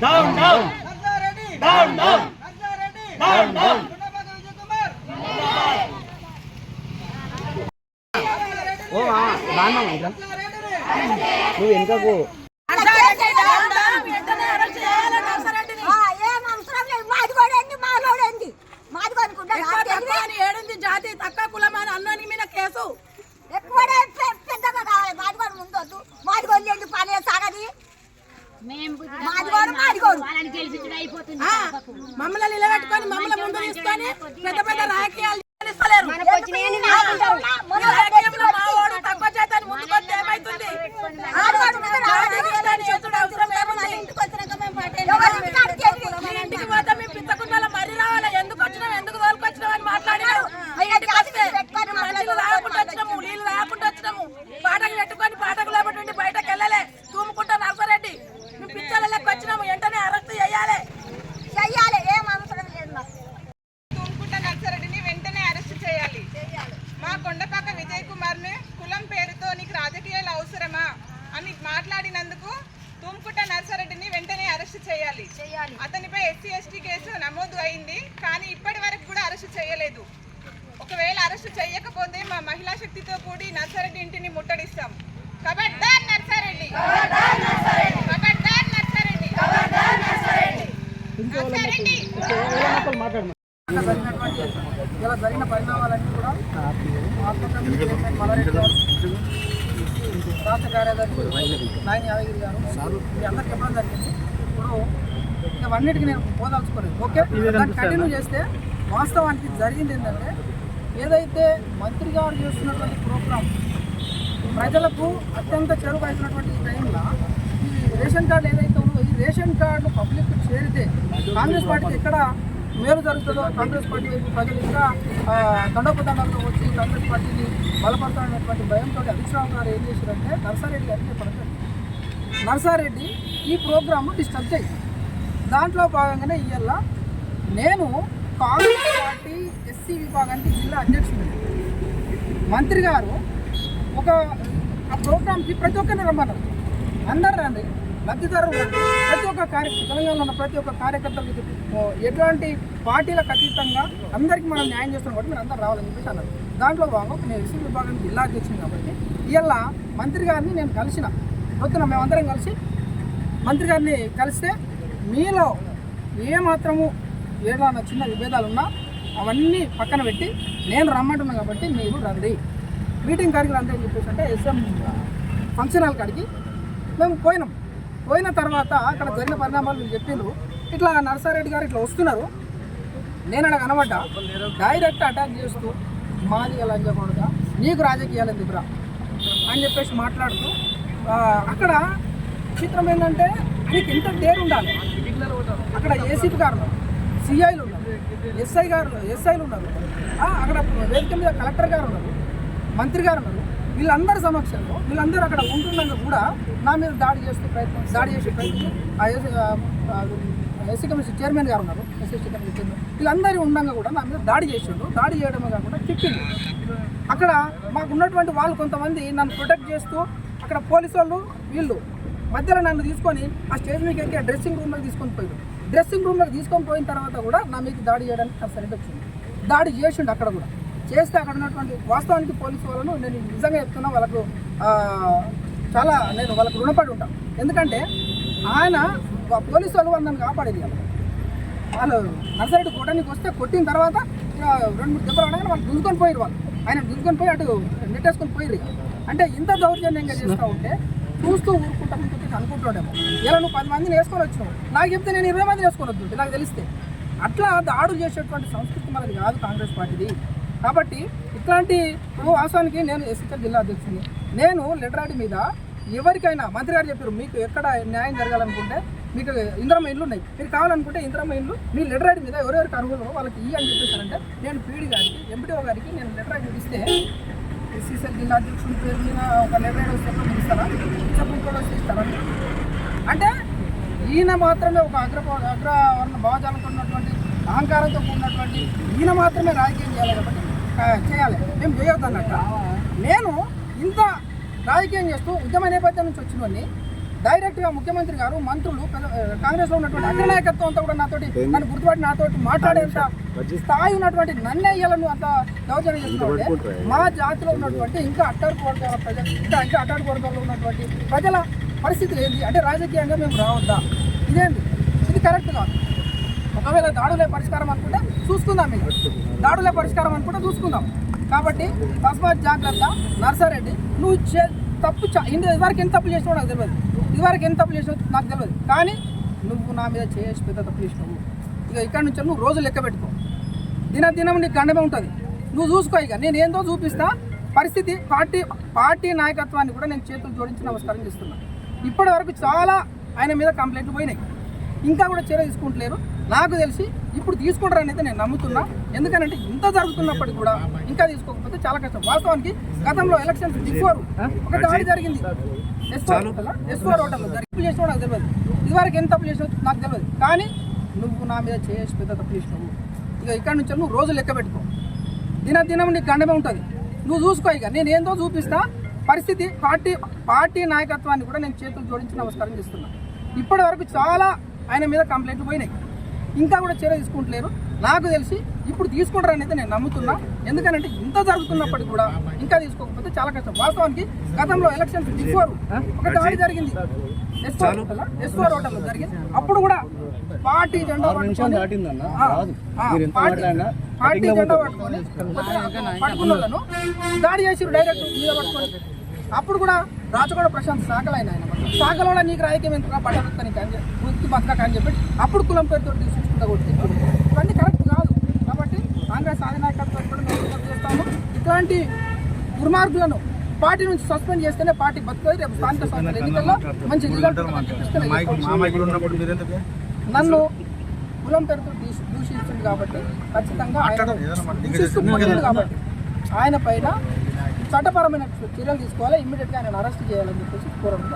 Down down down down down down ఓ బాగా నువ్వు వెనుకకు ఏడుంది జాతి తక్కువ కులమని అన్నని మీద కేసు పెద్దగా కావాలి. మాదిగోడు ముందొద్దు, మాదిగోడు పని సాగది. మమ్మల్ని నిలబెట్టుకొని మమ్మల్ని ముందు తీసుకొని పెద్ద పెద్ద రాజకీయాలు తక్కువ చేతని ముందుకొస్తే ఏమైతుంది? ఇంటికి పోతే మేము పిచ్చకుండా మరీ రావాలి. ఎందుకు వచ్చినాం, ఎందుకు తోలుకొచ్చినాం అని మాట్లాడినారు. మంచిలు రాకుండా వచ్చినాము, నీళ్ళు రాకుండా వచ్చినాము. పాటకు పెట్టుకొని పాటకు లేబట్టి బయటకు వెళ్ళలే. తూముకుంటా నర్సారెడ్డి మేము పిచ్చల లెక్క వచ్చినాము. వెంటనే అరెస్ట్ చేయాలి. ఏం అవసరం లేదు. తూముకుంటా నర్సారెడ్డిని వెంటనే అరెస్ట్ చేయాలి. మా కొండపాక విజయ్ కుమార్ ని కులం పేరుతో నీకు రాజకీయాలు అవసరమా అని మాట్లాడినందుకు తూముకుంటా నర్సారెడ్డిని వెంటనే అరెస్ట్ చేయాలి. అతనిపై ఎస్సీ ఎస్టీ కేసు నమోదు అయింది, కానీ ఇప్పటి వరకు కూడా అరెస్ట్ చేయలేదు. ఒకవేళ అరెస్ట్ చేయకపోతే మా మహిళా శక్తితో కూడి నర్సారెడ్డి ఇంటిని ముట్టడిస్తాం. ఖబర్దార్ నర్సారెడ్డి, ఖబర్దార్ నర్సారెడ్డి, నర్సారెడ్డి. ఇలా జరిగిన పరిణామాలన్నీ కూడా రాష్ట్ర కార్యదర్శి నాయని యాదగిరి గారు మీ అందరికి చెప్పడం జరిగింది. ఇప్పుడు ఇవన్నిటికీ నేను పోదాల్చుకోలేదు. ఓకే, దాన్ని కంటిన్యూ చేస్తే వాస్తవానికి జరిగింది ఏంటంటే, ఏదైతే మంత్రి గారు చేస్తున్నటువంటి ప్రోగ్రాం ప్రజలకు అత్యంత చెరువు అయినటువంటి ఈ టైంలో ఈ రేషన్ కార్డు ఏదైతే ఉందో, ఈ రేషన్ కార్డు పబ్లిక్ చేరితే కాంగ్రెస్ పార్టీకి ఎక్కడ మేలు జరుగుతుందో, కాంగ్రెస్ పార్టీ వైపు ప్రజలు ఇంకా దండోపదండాలతో వచ్చి కాంగ్రెస్ పార్టీని బలపడతామనేటువంటి భయంతో హరీష్ రావు గారు ఏం చేశారంటే నర్సారెడ్డి గారికి చెప్పడం. నర్సారెడ్డి ఈ ప్రోగ్రాము డిస్టర్బ్ చేయి. దాంట్లో భాగంగానే ఇవాళ నేను కాంగ్రెస్ పార్టీ ఎస్సీ విభాగానికి జిల్లా అధ్యక్షుడు. మంత్రి గారు ఒక ఆ ప్రోగ్రామ్కి ప్రతి ఒక్కరిని రమ్మన్నారు. అందరు రండి, లబ్ధిదారులు రండి, ప్రతి ఒక్క తెలంగాణలో ఉన్న ప్రతి ఒక్క కార్యకర్తలకి ఎటువంటి పార్టీలకు అతీతంగా అందరికీ మనం న్యాయం చేస్తున్నాం కాబట్టి మీరు అందరూ రావాలని చెప్పేసి అన్నారు. దాంట్లో భాగంగా నేను ఎస్సీ విభాగానికి జిల్లా అధ్యక్షుడు కాబట్టి ఇవాళ మంత్రి గారిని నేను కలిసిన పొద్దున మేమందరం కలిసి మంత్రి గారిని కలిస్తే మీలో ఏమాత్రము ఏదైనా చిన్న విభేదాలు ఉన్నా అవన్నీ పక్కన పెట్టి నేను రమ్మంటున్నాను కాబట్టి మీరు రండి, మీటింగ్ కాడికి రండి అని చెప్పేసి అంటే ఎస్ఎం ఫంక్షన్ హాల్ కాడికి మేము పోయిన తర్వాత అక్కడ జరిగిన పరిణామాలు మీరు చెప్పిండ్రు. ఇట్లా నర్సారెడ్డి గారు ఇట్లా వస్తున్నారు. నేను అలా కనబడ్డా డైరెక్ట్ అటాక్ చేస్తూ మాది ఎలా చెప్పకూడదా, నీకు రాజకీయాలు ఎందుకురా అని చెప్పేసి మాట్లాడుతూ అక్కడ చిత్రం ఏంటంటే నీకు ఇంత డేర్ ఉండాలి. అక్కడ ఏసీపీ గారు ఉన్నారు, సిఐలు ఉన్నారు, ఎస్ఐలు ఉన్నారు, అక్కడ వేదిక మీద కలెక్టర్ గారు ఉన్నారు, మంత్రి గారు ఉన్నారు. వీళ్ళందరి సమక్షంలో వీళ్ళందరూ అక్కడ ఉంటున్నాక కూడా నా మీద దాడి చేసే ప్రయత్నం ఎస్సీ కమిషన్ చైర్మన్ గారు ఉన్నారు, ఎస్సీ కమిషన్ చైర్మన్, వీళ్ళందరూ ఉండగా కూడా నా మీద దాడి చేసిండు. దాడి చేయడమే కాకుండా తిట్టిండు. అక్కడ మాకు ఉన్నటువంటి వాళ్ళు కొంతమంది నన్ను ప్రొటెక్ట్ చేస్తూ అక్కడ పోలీసు వాళ్ళు వీళ్ళు మధ్యలో నన్ను తీసుకొని ఆ స్టేజ్ మీకు ఎక్కి డ్రెస్సింగ్ రూమ్లోకి తీసుకొని పోయారు. డ్రెస్సింగ్ రూమ్లోకి తీసుకొని పోయిన తర్వాత కూడా నా మీద దాడి చేయడానికి నర్సారెడ్డి వచ్చింది. దాడి చేసిండు. అక్కడ కూడా చేస్తే అక్కడ ఉన్నటువంటి వాస్తవానికి పోలీసు వాళ్ళను నేను నిజంగా చెప్తున్నా, వాళ్ళకు చాలా నేను వాళ్ళకు రుణపడి ఉంటాను. ఎందుకంటే ఆయన పోలీసు వాళ్ళు నన్ను కాపాడేది. వాళ్ళు నర్సారెడ్డి కొట్టడానికి వస్తే కొట్టిన తర్వాత 2-3 దెబ్బలు అనగానే వాళ్ళు గుంజుకొని పోయారు. ఆయన గుంజుకొని పోయి అటు నెట్టేసుకొని పోయారు. అంటే ఇంత దౌర్జన్యంగా చేస్తూ ఉంటే చూస్తూ ఊరుకుంటా అనుకుంటుండేమో. ఇలా నువ్వు 10 మందిని వేసుకొని వచ్చినావు, నాకు చెప్తే నేను 20 మందిని వేసుకొని వద్దు నాకు తెలిస్తే. అట్లా దాడులు చేసేటువంటి సంస్కృతి మనది కాదు కాంగ్రెస్ పార్టీది. కాబట్టి ఇట్లాంటి వాస్తవానికి నేను ఎస్సీ జిల్లా అధ్యక్షుడిని. నేను లెటర్ మీద ఎవరికైనా మంత్రి గారు చెప్పారు, మీకు ఎక్కడ న్యాయం జరగాలనుకుంటే మీకు ఇందిరమ్మ ఇండ్లు ఉన్నాయి, మీరు కావాలనుకుంటే ఇందిరమ్మ ఇండ్లు మీ లెటర్ మీద ఎవరెవరికి అర్హులు వాళ్ళకి ఇవి అని చెప్పేశారంటే నేను పీడీ గారికి ఎంపీడీఓ గారికి నేను లెటర్ ఇస్తే ఎస్సీసీఎల్ జిల్లా అధ్యక్షుడి పేరు మీద ఒక లెటర్ వస్తే ఇస్తారా, కూడా వస్తే ఇస్తారా అంటే ఈయన మాత్రమే ఒక అగ్రవర్ణ భావజాలంతో ఉన్నటువంటి అహంకారంతో కూడినటువంటి ఈయన మాత్రమే రాజకీయం చేయాలి కాబట్టి చేయాలి, మేము చేయొద్దన్నట్ట. నేను ఇంత రాజకీయం చేస్తూ ఉద్యమ నేపథ్యం నుంచి వచ్చినవన్నీ డైరెక్ట్గా ముఖ్యమంత్రి గారు మంత్రులు కాంగ్రెస్లో ఉన్నటువంటి అగ్రనాయకత్వం అంతా కూడా నాతోటి నన్ను గుర్తుపట్టి నాతోటి మాట్లాడేంత స్థాయి ఉన్నటువంటి నన్నే ఇయ్యాలను అంత దౌర్జన్యం చేస్తున్నారంటే మా జాతిలో ఉన్నటువంటి ఇంకా అట్టాడు వర్గాల ప్రజలు ఇంకా అట్టాడు వర్గాల్లో ఉన్నటువంటి ప్రజల పరిస్థితులు ఏంటి అంటే రాజకీయంగా మేము రావద్దా? ఇదేంటి? ఇది కరెక్ట్ కాదు. ఒకవేళ దాడులే పరిష్కారం అనుకుంటే చూసుకుందాం, ఇక దాడులే పరిష్కారం అనుకుంటే చూసుకుందాం. కాబట్టి తస్మాత్ జాగ్రత్త. నర్సారెడ్డి, నువ్వు తప్పు ఇదివరకు ఎన్ని తప్పులు చేసినావు నాకు తెలియదు, ఇదివరకు ఎన్ని తప్పులు చేసినావు నాకు తెలియదు, కానీ నువ్వు నా మీద చేసి పెద్ద తప్పులు చేసినావు. ఇక ఇక్కడ నుంచి నువ్వు రోజు లెక్క పెట్టుకో, దినం నీకు గండమే ఉంటుంది. నువ్వు చూసుకో, ఇక నేను ఏందో చూపిస్తా పరిస్థితి. పార్టీ నాయకత్వాన్ని కూడా నేను చేతులు జోడించి నమస్కారం చేస్తున్నాను. ఇప్పటి వరకు చాలా ఆయన మీద కంప్లైంట్లు పోయినాయి, ఇంకా కూడా చర్య తీసుకుంటలేరు. నాకు తెలిసి ఇప్పుడు తీసుకుంటారని అయితే నేను నమ్ముతున్నా. ఎందుకంటే ఇంత జరుగుతున్నప్పటికీ కూడా ఇంకా తీసుకోకపోతే చాలా కష్టం. వాస్తవానికి గతంలో ఎలక్షన్స్ బిఫోర్ ఒక దాడి జరిగింది ఎస్ఆర్ హోటల్లో జరిగి చేసినావు నాకు తెలియదు, ఇదివరకు ఎన్ని తప్పులు చేసినావు నాకు తెలియదు, కానీ నువ్వు నా మీద చేసి పెద్ద తప్పులు చేసినావు. ఇక ఇక్కడ నుంచి నువ్వు రోజు లెక్క పెట్టుకో, దినం నీకు గండమే ఉంటుంది. నువ్వు చూసుకో, ఇక నేను ఏందో చూపిస్తా పరిస్థితి. పార్టీ నాయకత్వాన్ని కూడా నేను చేతులు జోడించి నమస్కారం చేస్తున్నా. ఇప్పటి వరకు చాలా ఆయన మీద కంప్లైంట్లు పోయినాయి, ఇంకా కూడా చర్య తీసుకుంటలేరు. నాకు తెలిసి ఇప్పుడు తీసుకుంటారని అయితే నేను నమ్ముతున్నా. ఎందుకంటే ఇంత జరుగుతున్నప్పటికీ కూడా ఇంకా తీసుకోకపోతే చాలా కష్టం. వాస్తవానికి గతంలో ఎలక్షన్స్ బిఫోర్ ఒక దాడి జరిగింది ఎస్ఆర్ హోటల్లో జరిగింది. అప్పుడు కూడా పార్టీ జెండా పట్టుకొని పట్టుకున్న దాడి చేసిరు డైరెక్ట్ మీద పట్టుకొని. అప్పుడు కూడా రాచగొండ ప్రశాంత్ సాకలైన సాకలో నీకు రాజకీయం ఎంత పట్టని వృత్తి బతక అని చెప్పి అప్పుడు కులం పేరుతో తీసుకుంటా కొట్టి ఇవన్నీ కరెక్ట్ కాదు. కాబట్టి కాంగ్రెస్ అధినాయకత్వం కూడా మేము విజ్ఞప్తి చేస్తాము, ఇట్లాంటి దుర్మార్గులను పార్టీ నుంచి సస్పెండ్ చేస్తేనే పార్టీ బతుకుతుంది. రేపు స్థానిక సంస్థల ఎన్నికల్లో మంచి రిజల్ట్ నన్ను కులం పేరుతో దూషిస్తుంది కాబట్టి ఖచ్చితంగా ఆయన కాబట్టి ఆయన పైన చట్టపరమైన చర్యలు తీసుకోవాలి, ఇమ్మీడియట్గా ఆయన అరెస్ట్ చేయాలని చెప్పేసి కోరడం.